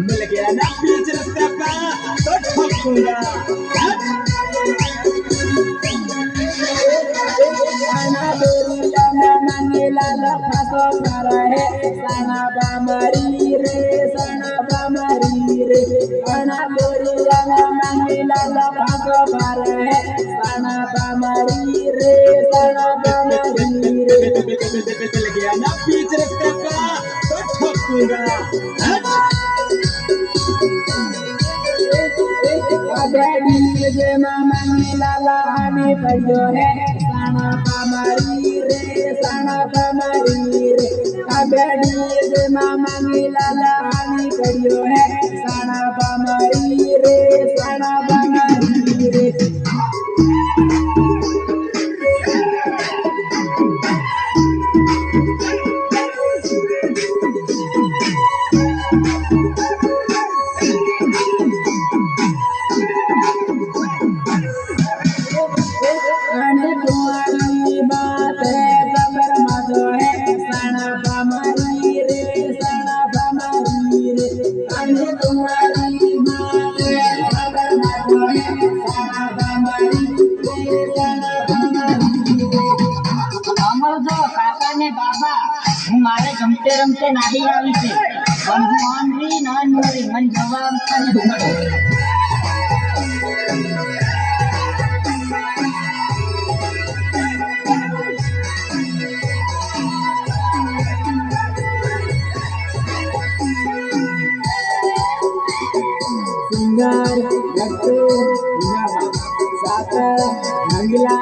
मिल गया ना बीच रास्ते का तो ठोकूंगा। मिल गया ना बीच रास्ते का तो ठोकूंगा। पढ़ो है साना पामारी रे साना पामारी रे अबेडी जे मामा मिलाला हानी पढ़ो है साना पामारी रे साना पामारी रे मारे गमते रमते नहीं आई थी मनमोहनरी ननमोरी मन जवाब सिंगर गट्टू नामा सात मंगला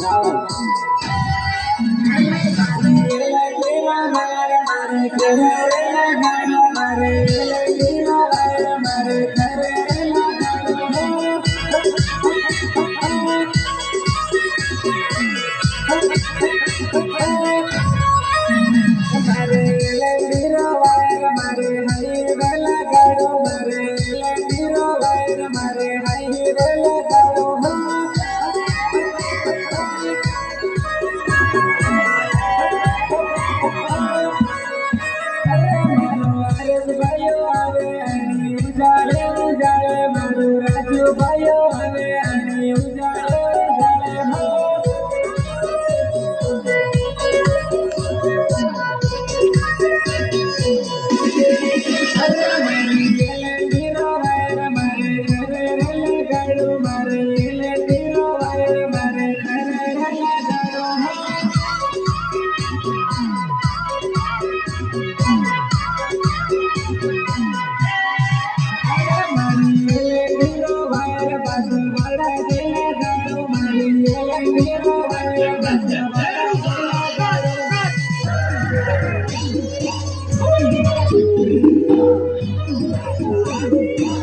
राव